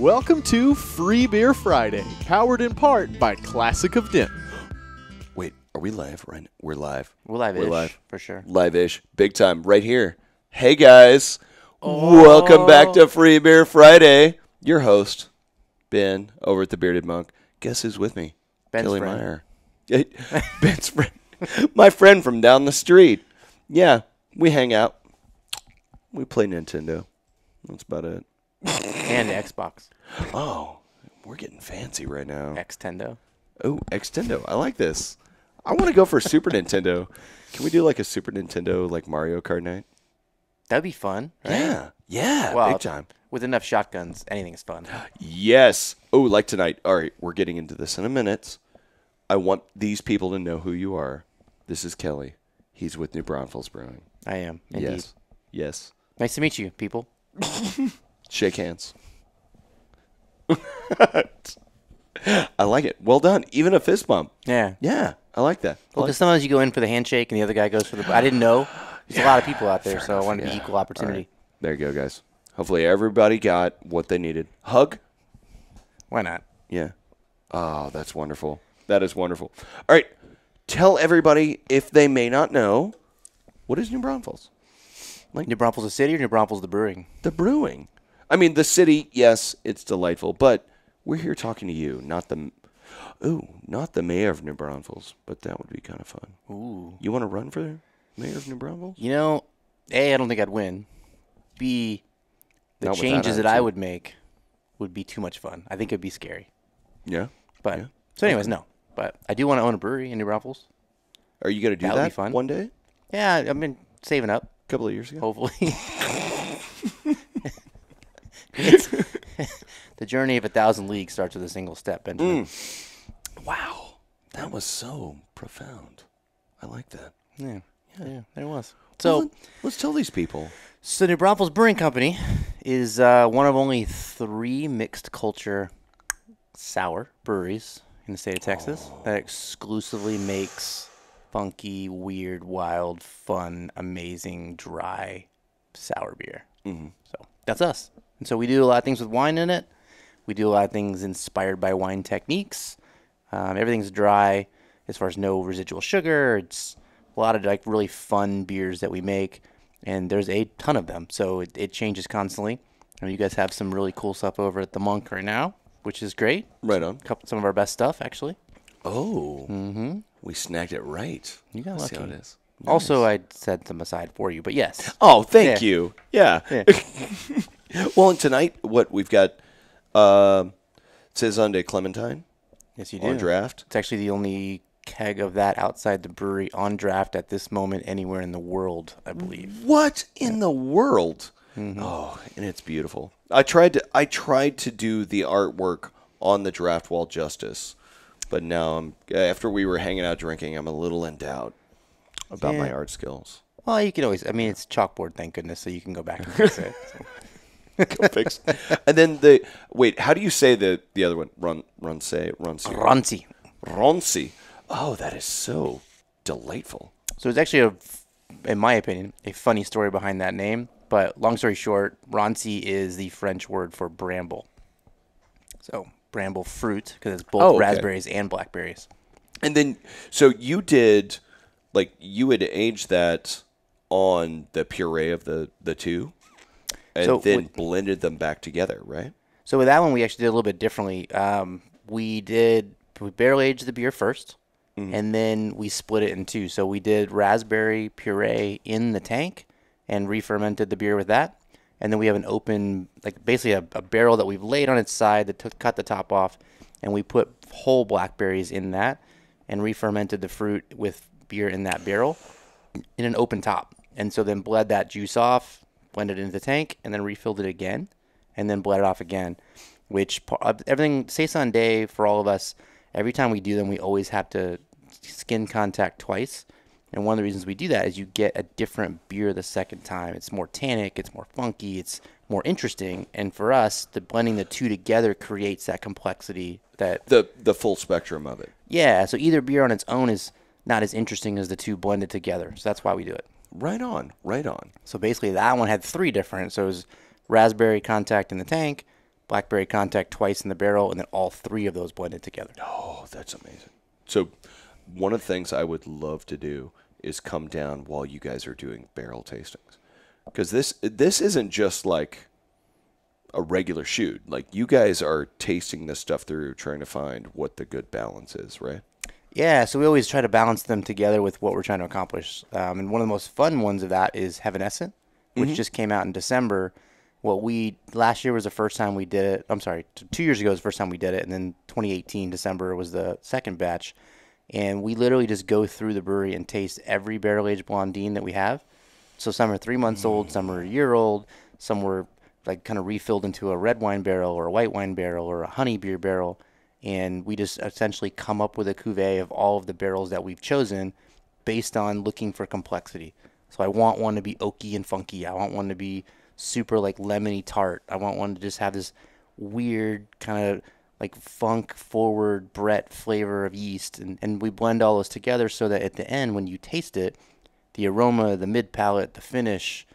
Welcome to Free Beer Friday, powered in part by Classic of Denton. Wait, are we live? Right? We're live. We're live-ish, We're live. for sure. Live-ish. Big time. Right here. Hey, guys. Welcome back to Free Beer Friday. Your host, Ben, over at the Bearded Monk. Guess who's with me? Ben's Kelly friend. Meyer. Ben's friend. My friend from down the street. Yeah, we hang out. We play Nintendo. That's about it. And Xbox. Oh, we're getting fancy right now. Xtendo. Oh, Xtendo. I like this. I want to go for Super Nintendo. Can we do like a Super Nintendo, like Mario Kart night? That'd be fun, right? Yeah. Yeah, Well, big time. With enough shotguns, anything's fun. Yes. Oh, like tonight. All right, we're getting into this in a minute. I want these people to know who you are. This is Kelly. He's with New Braunfels Brewing. I am, indeed. Yes. Yes. Nice to meet you, people. Shake hands. I like it. Well done. Even a fist bump. Yeah. Yeah, I like that. Well, because sometimes you go in for the handshake and the other guy goes for the... I didn't know. There's a lot of people out there, so I wanted to be equal opportunity. Right. There you go, guys. Hopefully everybody got what they needed. Hug? Why not? Yeah. Oh, that's wonderful. That is wonderful. All right. Tell everybody, if they may not know, what is New Braunfels? New Braunfels the city or New Braunfels the brewing? The brewing. I mean, the city, yes, it's delightful, but we're here talking to you, not the mayor of New Braunfels, but that would be kind of fun. Ooh. You want to run for mayor of New Braunfels? You know, A, I don't think I'd win. B, the Not with that changes that I attitude. would make would be too much fun. I think it'd be scary. Yeah. But Yeah. So anyways, no. But I do want to own a brewery in New Braunfels. Are you going to do That would that be fun. one day? Yeah, I've been saving up. A couple of years ago? Hopefully. It's the journey of 1,000 leagues starts with a single step, Benjamin. Wow. That was so profound. I like that. Yeah, there it was. So, Well, let's tell these people. so New Braunfels Brewing Company is one of only 3 mixed culture sour breweries in the state of Texas that exclusively makes funky, weird, wild, fun, amazing, dry sour beer. Mm-hmm. So that's us. And so we do a lot of things with wine in it. We do a lot of things inspired by wine techniques. Everything's dry as far as no residual sugar. It's a lot of like really fun beers that we make, and there's a ton of them. So it changes constantly. And you guys have some really cool stuff over at the Monk right now, which is great. Right on. Some of our best stuff, actually. Oh. Mm-hmm. We snagged it right. You got Let's see lucky. how it is. Also, I set them aside for you, but yes. Oh, thank Yeah. you. Yeah. Yeah. Well, and tonight, what we've got, Saison de Clementine Yes, you do. on draft. It's actually the only keg of that outside the brewery on draft at this moment anywhere in the world, I believe. What in the world? Mm-hmm. Oh, and it's beautiful. I tried to do the artwork on the draft wall justice, but now after we were hanging out drinking, I'm a little in doubt about my art skills. Well, you can always, I mean, it's chalkboard, thank goodness, so you can go back and fix it. So. Go fix. And then how do you say the other one? Ranci. Ronci. Oh, that is so delightful. So it's actually, in my opinion, a funny story behind that name. But long story short, Ranci is the French word for bramble. So bramble fruit, because it's both raspberries and blackberries. And then, so you did, you had aged that on the puree of the two, and then blended them back together, right? So with that one, we actually did a little bit differently. We barrel aged the beer first, and then we split it in two. So we did raspberry puree in the tank and re-fermented the beer with that. And then we have an open, basically a barrel that we've laid on its side that cut the top off, and we put whole blackberries in that and re-fermented the fruit with beer in that barrel in an open top. And so then bled that juice off, blended it into the tank, and then refilled it again, and then bled it off again, which everything, Saison Day for all of us, every time we do them, we always have to skin contact twice. And one of the reasons we do that is you get a different beer the second time. It's more tannic, it's more funky, it's more interesting. And for us, blending the two together creates that complexity that... The full spectrum of it. Yeah, so either beer on its own is not as interesting as the two blended together. So that's why we do it. Right on, right on. So basically that one had 3 different. So it was raspberry contact in the tank, blackberry contact twice in the barrel, and then all 3 of those blended together. Oh, that's amazing. So one of the things I would love to do is come down while you guys are doing barrel tastings. Because this isn't just like a regular shoot. Like, you guys are tasting this stuff through, trying to find what the good balance is, right? Yeah, so we always try to balance them together with what we're trying to accomplish. And one of the most fun ones of that is Heavenescent, which just came out in December. Last year was the first time we did it. I'm sorry, 2 years ago was the first time we did it, and then 2018 December was the second batch. And we literally just go through the brewery and taste every barrel-aged blondine that we have. So some are 3 months old, some are a year old, some were like kind of refilled into a red wine barrel or a white wine barrel or a honey beer barrel. And we just essentially come up with a cuvee of all of the barrels that we've chosen based on looking for complexity. So I want one to be oaky and funky. I want one to be super like lemony tart. I want one to just have this weird kind of like funk forward Brett flavor of yeast. And we blend all those together so that at the end, when you taste it, the aroma, the mid palate, the finish,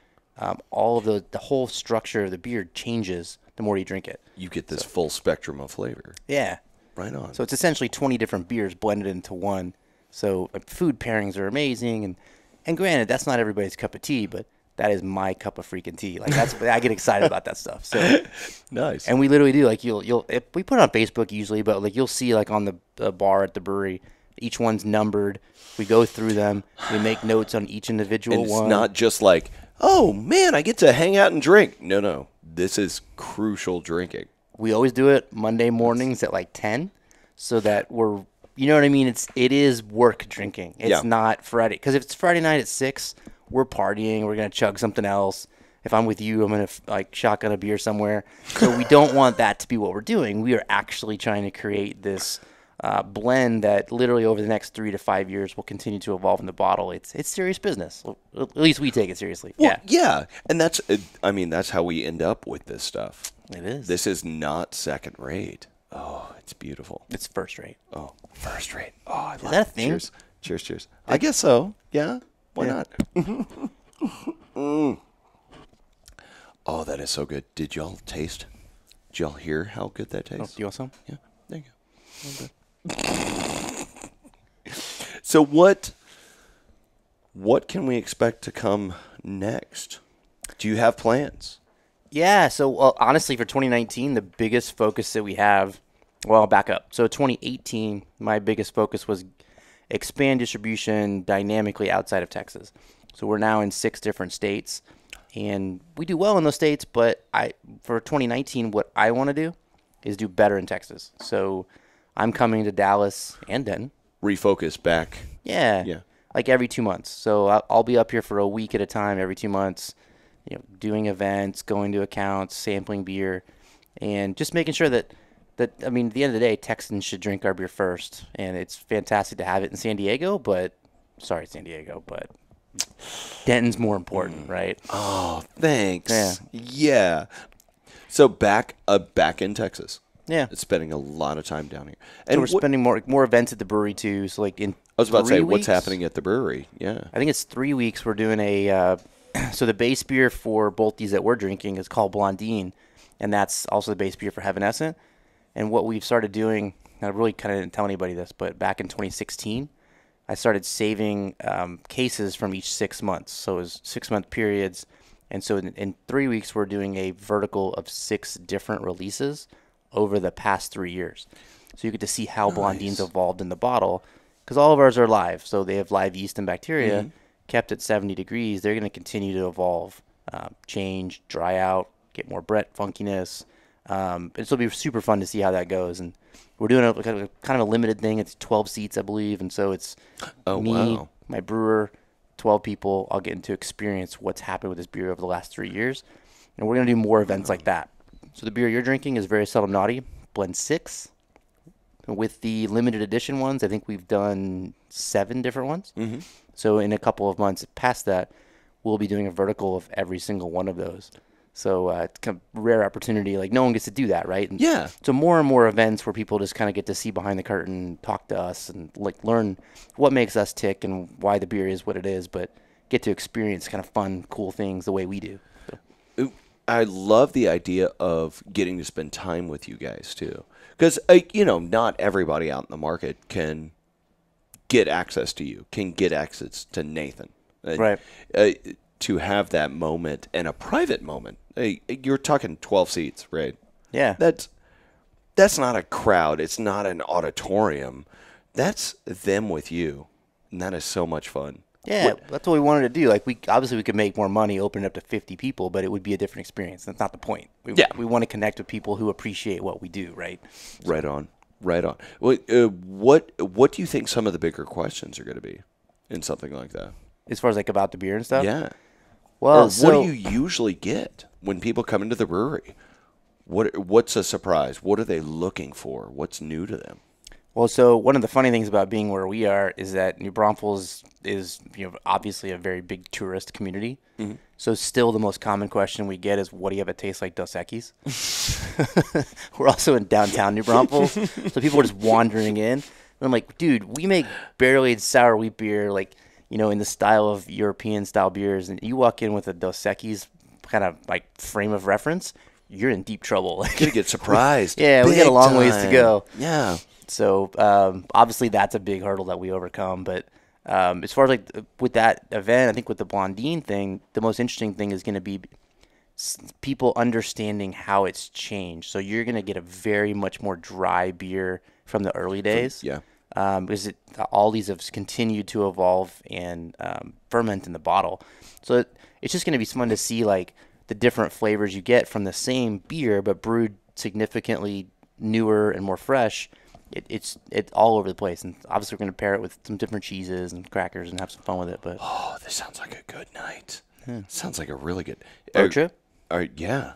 all of the whole structure of the beer changes the more you drink it. You get this full spectrum of flavor. Yeah. Right on. So it's essentially 20 different beers blended into one. So food pairings are amazing. And granted, that's not everybody's cup of tea, but that is my cup of freaking tea. Like, I get excited about that stuff. So nice. And we literally do, like, we put it on Facebook usually, but like you'll see like on the bar at the brewery, each one's numbered. We go through them. We make notes on each individual and one. It's not just like, oh man, I get to hang out and drink. No. This is crucial drinking. We always do it Monday mornings at like 10, so that we're, you know what I mean? It is work drinking. It's not Friday. Because if it's Friday night at 6, we're partying. We're going to chug something else. If I'm with you, I'm going to like shotgun a beer somewhere. So we don't want that to be what we're doing. We are actually trying to create this blend that literally over the next 3 to 5 years will continue to evolve in the bottle. It's serious business. At least we take it seriously. Well, yeah. And that's how we end up with this stuff. It is. This is not second rate. Oh, it's beautiful. It's first rate. Oh, first rate. Oh, I love that a it. thing? Cheers. I guess so. Yeah. Why not? Oh, that is so good. Did y'all taste? Did y'all hear how good that tastes? Do you want some? Yeah. There you go. So what can we expect to come next? Do you have plans? Yeah, so honestly, for 2019, the biggest focus that we have, well, I'll back up. So 2018, my biggest focus was expand distribution dynamically outside of Texas. So we're now in 6 different states, and we do well in those states, but for 2019, what I want to do is do better in Texas. So I'm coming to Dallas and Denton. Refocus back. Yeah. Like every 2 months. So I'll be up here for a week at a time every 2 months. Doing events, going to accounts, sampling beer, and just making sure that I mean, at the end of the day, Texans should drink our beer first, and it's fantastic to have it in San Diego, but Denton's more important, right? Oh, thanks. Yeah. So back in Texas. Yeah. Spending a lot of time down here. And so we're spending more events at the brewery too. So like in I was about to say, 3 what's weeks, happening at the brewery? Yeah. I think it's 3 weeks. We're doing so the base beer for both these that we're drinking is called Blondine, and that's also the base beer for Heavenescent. And what we've started doing, and I really kind of didn't tell anybody this, but back in 2016, I started saving cases from each 6 months. So it was 6-month periods. And so in 3 weeks, we're doing a vertical of 6 different releases over the past 3 years. So you get to see how Blondine's evolved in the bottle, because all of ours are live. So they have live yeast and bacteria kept at 70 degrees. They're going to continue to evolve, change, dry out, get more Brett funkiness. It'll be super fun to see how that goes. And we're doing a kind of a limited thing. It's 12 seats, I believe. And so it's my brewer, 12 people. I'll get to experience what's happened with this beer over the last 3 years. And we're going to do more events like that. So the beer you're drinking is Very Seldom Naughty, blend 6. With the limited edition ones, I think we've done 7 different ones. Mm-hmm. So in a couple of months past that, we'll be doing a vertical of every single one of those. So it's kind of a rare opportunity. Like, no one gets to do that, right? And yeah. So more and more events where people just kind of get to see behind the curtain, talk to us, and like learn what makes us tick and why the beer is what it is, but get to experience kind of fun, cool things the way we do. So. I love the idea of getting to spend time with you guys too, because not everybody out in the market can get access to you, can get access to Nathan, Right. To have that moment and a private moment. You're talking 12 seats, right? Yeah. That's not a crowd. It's not an auditorium. That's them with you, and that is so much fun. Yeah, that's what we wanted to do. Like, we could make more money opening up to 50 people, but it would be a different experience. That's not the point. We want to connect with people who appreciate what we do, right? Right on. What do you think some of the bigger questions are going to be in something like that? As far as like about the beer and stuff? Yeah. Well, Or what do you usually get when people come into the brewery? What's a surprise? What are they looking for? What's new to them? Well, so one of the funny things about being where we are is that New Braunfels is obviously a very big tourist community. Mm-hmm. So still the most common question we get is, what do you have it taste like Dos Equis? We're also in downtown New Braunfels, so people are just wandering in. And I'm like, dude, we make barrel-aged sour wheat beer, like, in the style of European-style beers, and you walk in with a Dos Equis kind of like frame of reference, you're in deep trouble. You're going to get surprised. Yeah, we got a long ways to go. Yeah. So obviously that's a big hurdle that we overcome. But as far as like with that event, I think with the Blondine thing, the most interesting thing is going to be people understanding how it's changed. So you're going to get a very much more dry beer from the early days. Yeah. Because all these have continued to evolve and ferment in the bottle. So it's just going to be fun to see like the different flavors you get from the same beer, but brewed significantly newer and more fresh. It's all over the place, and obviously we're going to pair it with some different cheeses and crackers and have some fun with it. But this sounds like a good night. Sounds like a really good road trip. Yeah,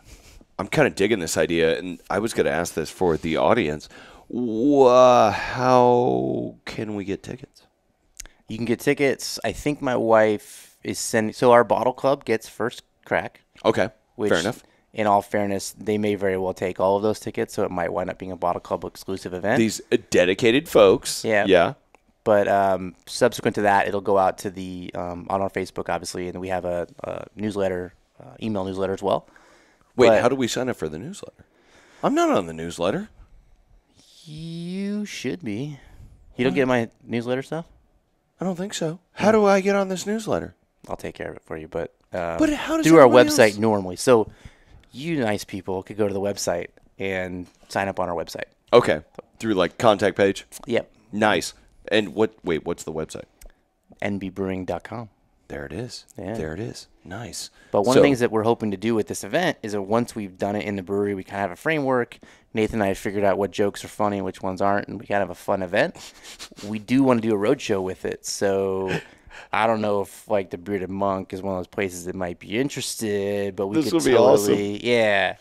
I'm kind of digging this idea, and I was going to ask this for the audience. How can we get tickets? You can get tickets. I think my wife is sending. So our bottle club gets first crack. Okay, fair enough. In all fairness, they may very well take all of those tickets, so it might wind up being a bottle club exclusive event. These dedicated folks. Yeah. But subsequent to that, it'll go out to the on our Facebook, obviously, and we have a newsletter, email newsletter as well. Wait, how do we sign up for the newsletter? I'm not on the newsletter. You should be. You don't get my newsletter stuff? I don't think so. How do I get on this newsletter? I'll take care of it for you, but how does through our everybody website else? normally. So you nice people could go to the website and sign up on our website. Okay, through like contact page. Yep. Nice. And what's the website? nbbrewing.com. There it is. Yeah. There it is. Nice. But one of the things that we're hoping to do with this event is that once we've done it in the brewery, we kind of have a framework. Nathan and I have figured out what jokes are funny and which ones aren't, and we kind of have a fun event. We do want to do a road show with it. So I don't know if like the Bearded Monk is one of those places that might be interested, but This would be awesome. Yeah.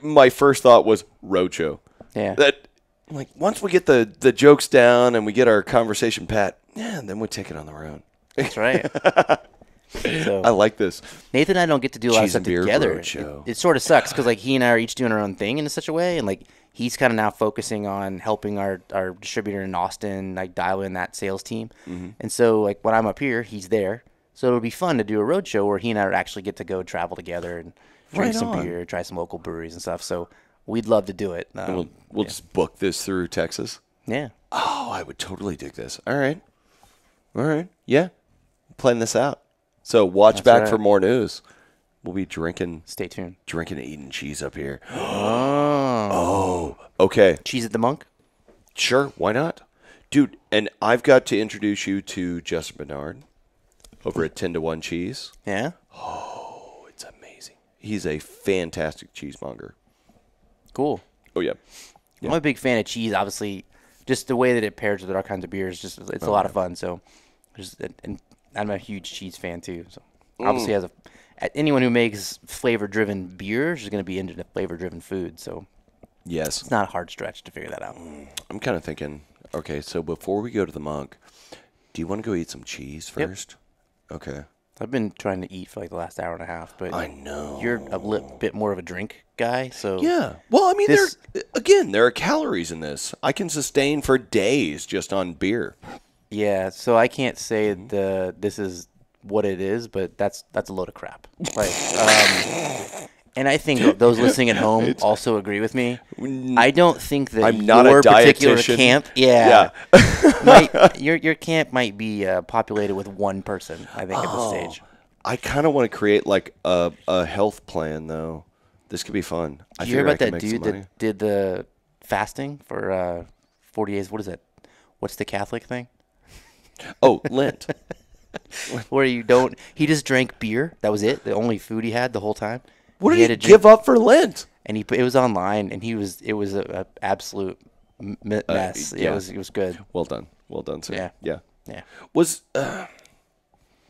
My first thought was roadshow. Yeah. That like once we get the jokes down and we get our conversation pat, then we take it on the road. That's right. So, I like this. Nathan and I don't get to do a lot of Cheese and stuff beer together. roadshow. It sort of sucks because like he and I are each doing our own thing in such a way, and like he's kind of now focusing on helping our distributor in Austin like dial in that sales team. Mm-hmm. And so like when I'm up here, he's there. So it'll be fun to do a road show where he and I actually get to go travel together and drink some beer, try some local breweries and stuff. So we'd love to do it. And we'll just book this through Texas. Yeah. Oh, I would totally dig this. All right. Yeah. Plan this out. So watch That's back right. for more news. We'll be drinking Stay tuned. and eating cheese up here. Oh. Okay. Cheese at the Monk? Sure. Why not? Dude, and I've got to introduce you to Justin Bernard over at 10 to 1 Cheese. Yeah. Oh, it's amazing. He's a fantastic cheesemonger. Cool. Oh, yeah. I'm a big fan of cheese, obviously. Just the way that it pairs with all kinds of beers, it's a lot of fun. So, and I'm a huge cheese fan too. So, obviously, anyone who makes flavor-driven beers is going to be into the flavor-driven food. So, Yes. it's not a hard stretch to figure that out. I'm kind of thinking, okay, so before we go to the Monk, do you want to go eat some cheese first? Yep. Okay. I've been trying to eat for like the last hour and a half, but I know. you're a bit more of a drink guy, so Yeah. Well, I mean, This- there are calories in this. I can sustain for days just on beer. yeah. So I can't say this is what it is, but that's a load of crap. Like, and I think those listening at home also agree with me. I don't think that I'm not your a particular dietitian. camp, your camp might be populated with one person. I think at this stage. I kind of want to create like a health plan though. This could be fun. Did you hear about that dude that did the fasting for 40 days? What is it? What's the Catholic thing? Oh, Lent. Where he just drank beer. That was it. The only food he had the whole time. What did he give up for Lent? And it was online, and it was a absolute mess. Yeah. It was good. Well done, sir. Yeah. Was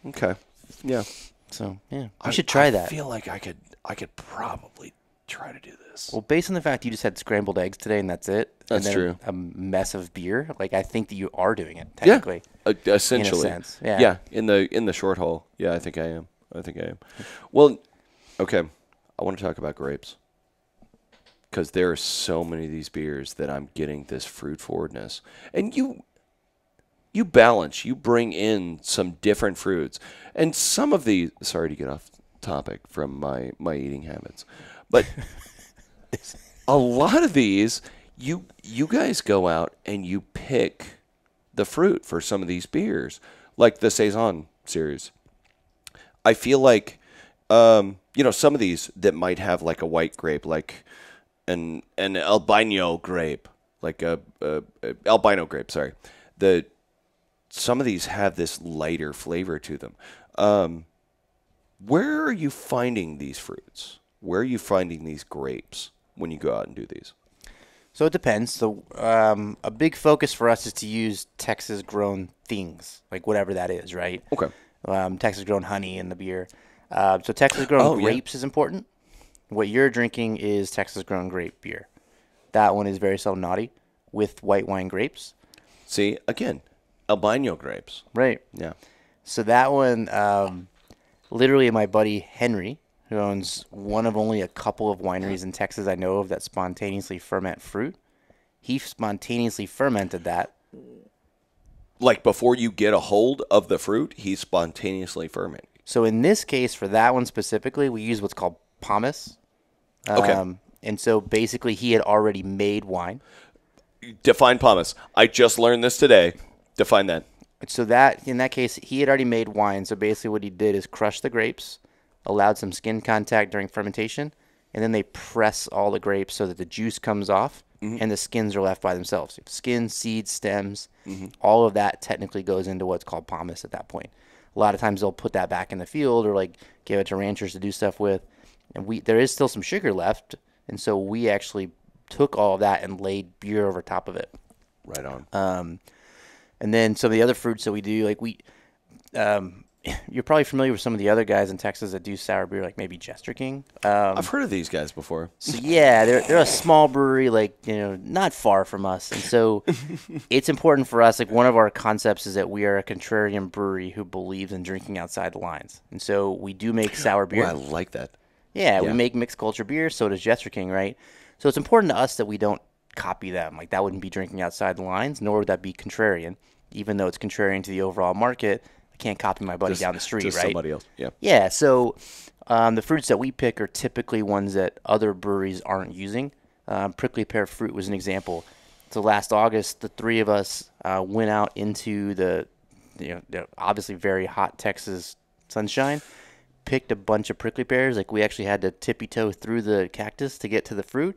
okay. Yeah. So yeah, you should try that. I feel like I could probably try to do this. Well, based on the fact you just had scrambled eggs today, and that's it. That's and then true. A mess of beer. Like I think that you are doing it technically. Yeah. Essentially. In a sense. Yeah. Yeah. In the short haul. Yeah, I think I am. Well, okay. I want to talk about grapes. Because there are so many of these beers that I'm getting this fruit forwardness. And you balance, you bring in some different fruits. And some of these, sorry to get off topic from my eating habits, but a lot of these, you guys go out and you pick the fruit for some of these beers, like the Saison series. I feel like, some of these that might have like a white grape, like an albino grape, like a albino grape. Sorry, some of these have this lighter flavor to them. Where are you finding these fruits? Where are you finding these grapes when you go out and do these? So it depends. So a big focus for us is to use Texas-grown things, like whatever that is, right? Okay. Texas-grown honey in the beer. So Texas-grown grapes is important. What you're drinking is Texas-grown grape beer. That one is very naughty with white wine grapes. See, again, albino grapes. Right. Yeah. So that one, literally my buddy Henry, who owns one of only a couple of wineries in Texas I know of that spontaneously ferment fruit, he spontaneously fermented that. Like before you get a hold of the fruit, he's spontaneously fermenting. So in this case, for that one specifically, we use what's called pomace. Okay. And so basically he had already made wine. Define pomace. I just learned this today. Define that. So that in that case, he had already made wine. So basically what he did is crush the grapes, allowed some skin contact during fermentation, and then they press all the grapes so that the juice comes off and the skins are left by themselves. Skin, seeds, stems, all of that technically goes into what's called pomace at that point. A lot of times they'll put that back in the field or like give it to ranchers to do stuff with. And there is still some sugar left, and so we actually took all of that and laid beer over top of it. Right on. And then some of the other fruits that we do, like you're probably familiar with some of the other guys in Texas that do sour beer, like maybe Jester King. I've heard of these guys before. So yeah, they're a small brewery, like not far from us, and so it's important for us. Like one of our concepts is that we are a contrarian brewery who believes in drinking outside the lines, and so we do make sour beer. Oh, I like that. Yeah, we make mixed culture beer. So does Jester King, right? So it's important to us that we don't copy them. Like that wouldn't be drinking outside the lines, nor would that be contrarian. Even though it's contrarian to the overall market, I can't copy my buddy down the street, just right? Somebody else. Yeah. Yeah. So the fruits that we pick are typically ones that other breweries aren't using. Prickly pear fruit was an example. So last August, the three of us went out into the obviously very hot Texas sunshine, picked a bunch of prickly pears. Like we actually had to tippy-toe through the cactus to get to the fruit,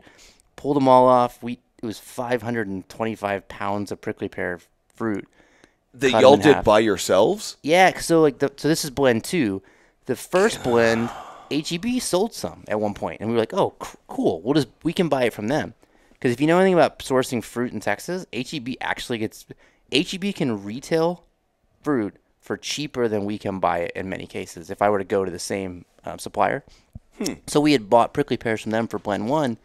pulled them all off. It was 525 pounds of prickly pear fruit. That y'all did by yourselves? Yeah, so so this is blend 2. The first blend, HEB sold some at one point, and we were like, "Oh, cool! We can buy it from them." Because if you know anything about sourcing fruit in Texas, HEB can retail fruit for cheaper than we can buy it in many cases. If I were to go to the same supplier, so we had bought prickly pears from them for blend 1,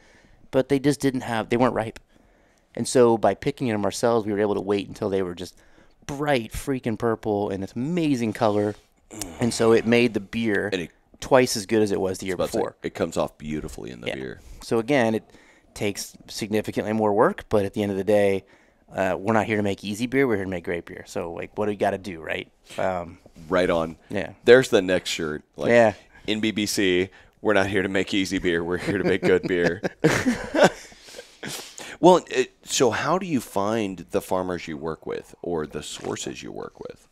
but they just they weren't ripe, and so by picking them ourselves, we were able to wait until they were just bright freaking purple and it's amazing color, and so it made the beer twice as good as it was the year before. It comes off beautifully in the beer. So again, it takes significantly more work, but at the end of the day, we're not here to make easy beer. We're here to make great beer. So, like, what do we got to do, right? Right on. Yeah. There's the next shirt. Like, Yeah. In BBC, we're not here to make easy beer. We're here to make good beer. Well, so how do you find the farmers you work with or the sources you work with?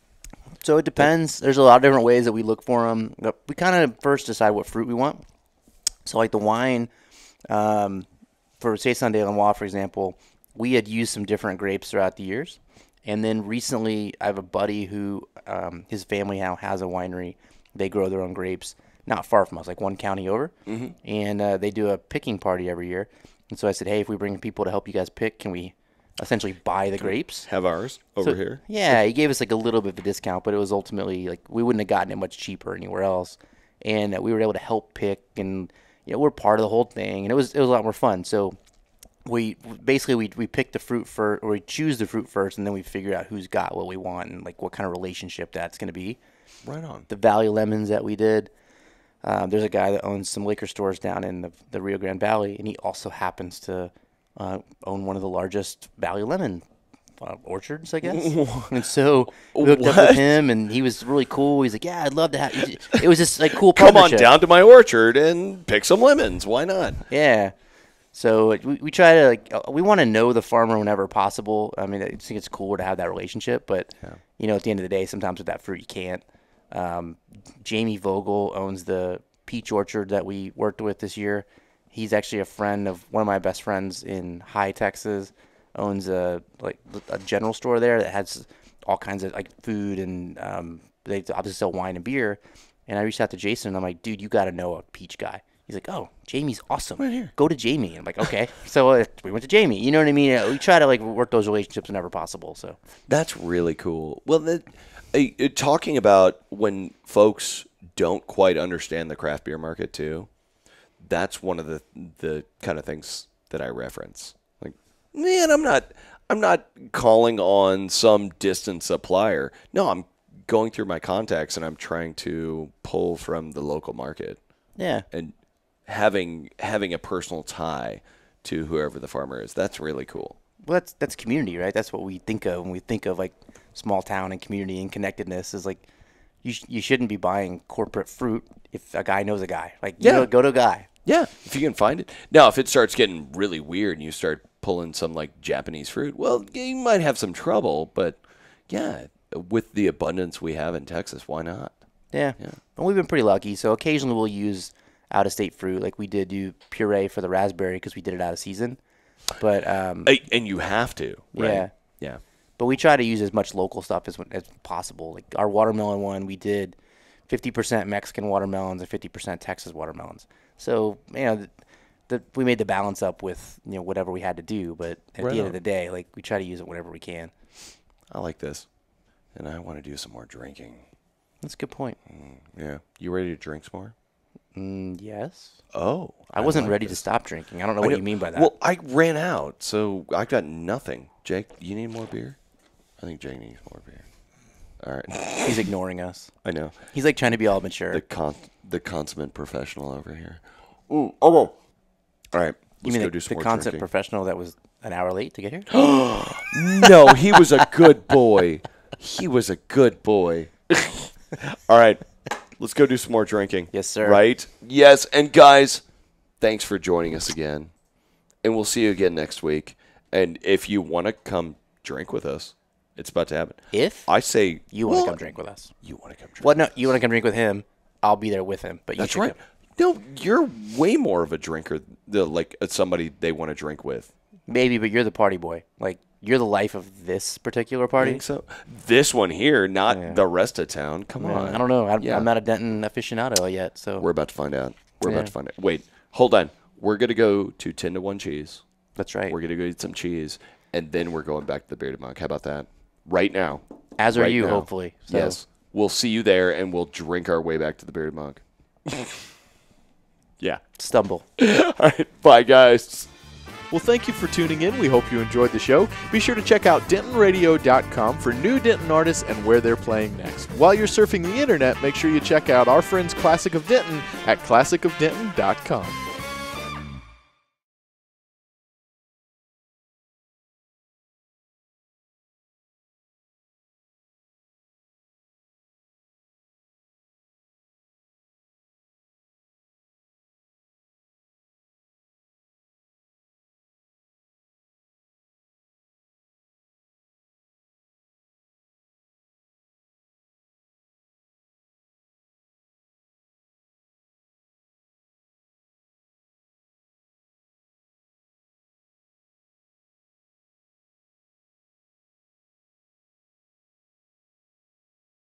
So it depends. There's a lot of different ways that we look for them. We kind of first decide what fruit we want. So like the wine, for Saison de Lanois, for example, we had used some different grapes throughout the years. And then recently I have a buddy who his family now has a winery. They grow their own grapes not far from us, like one county over. Mm-hmm. And they do a picking party every year. And so I said, hey, if we bring people to help you guys pick, can we essentially buy the grapes? Have ours over here? Yeah, he gave us like a little bit of a discount, but it was ultimately like we wouldn't have gotten it much cheaper anywhere else. And we were able to help pick, and we're part of the whole thing, and it was a lot more fun. So we pick the fruit first, or we choose the fruit first, and then we figure out who's got what we want and like what kind of relationship that's going to be. Right on. The Valley lemons that we did. There's a guy that owns some liquor stores down in the Rio Grande Valley, and he also happens to own one of the largest Valley lemon orchards, I guess. And so we hooked up with him, and he was really cool. He's like, yeah, I'd love to have – it was just like cool partnership. Come on down to my orchard and pick some lemons. Why not? Yeah. So we try to we want to know the farmer whenever possible. I mean, I think it's cooler to have that relationship, but at the end of the day, sometimes with that fruit you can't. Jamie Vogel owns the peach orchard that we worked with this year. He's actually a friend of one of my best friends in High, Texas. Owns a general store there that has all kinds of like food, and they obviously sell wine and beer. And I reached out to Jason, and I'm like, dude, you got to know a peach guy. He's like, oh, Jamie's awesome. Right here. Go to Jamie. I'm like, okay. So we went to Jamie. You know what I mean? We try to like work those relationships whenever possible. So that's really cool. Well, talking about when folks don't quite understand the craft beer market too, that's one of the kind of things that I reference. Like, man, I'm not calling on some distant supplier. No, I'm going through my contacts and I'm trying to pull from the local market. Yeah. And having a personal tie to whoever the farmer is. That's really cool. Well, that's community, right? That's what we think of when we think of like small town and community and connectedness. Is like you shouldn't be buying corporate fruit if a guy knows a guy. Like, go to a guy. Yeah, if you can find it. Now, if it starts getting really weird and you start pulling some like Japanese fruit, well, you might have some trouble. But yeah, with the abundance we have in Texas, why not? Yeah. And we've been pretty lucky. So occasionally we'll use out-of-state fruit. Like we did do puree for the raspberry because we did it out of season. But and you have to, right? Yeah. But we try to use as much local stuff as possible. Like our watermelon one, we did 50% Mexican watermelons and 50% Texas watermelons. So we made the balance up with whatever we had to do. But at the end of the day, like we try to use it whenever we can. I like this, and I want to do some more drinking. That's a good point. Yeah, you ready to drink some more? Yes. Oh, I wasn't ready to stop drinking. I don't know what you mean by that. Well, I ran out, so I got nothing. Jake, you need more beer? I think Jake needs more beer. All right. He's ignoring us. I know. He's like trying to be all mature. The consummate professional over here. Ooh, okay. All right. You mean the consummate professional that was an hour late to get here? No, he was a good boy. He was a good boy. All right. Let's go do some more drinking. Yes, sir. Right? Yes. And guys, thanks for joining us again. And we'll see you again next week. And if you want to come drink with us, it's about to happen. If I say you want to come drink with us. You want to come drink. Well, no, you want to come drink with him. I'll be there with him. But that's right. Come. No, you're way more of a drinker, like somebody they want to drink with. Maybe, but you're the party boy. Like, you're the life of this particular party. I think so. This one here, not the rest of town. Come on. I don't know. I'm not a Denton aficionado yet. So we're about to find out. Wait, hold on. We're going to go to 10 to 1 cheese. That's right. We're going to go eat some cheese, and then we're going back to the Bearded Monk. How about that? Right now. As are you, hopefully. So. Yes. We'll see you there, and we'll drink our way back to the Bearded Monk. Yeah. Stumble. All right. Bye, guys. Well, thank you for tuning in. We hope you enjoyed the show. Be sure to check out DentonRadio.com for new Denton artists and where they're playing next. While you're surfing the internet, make sure you check out our friends Classic of Denton at ClassicofDenton.com.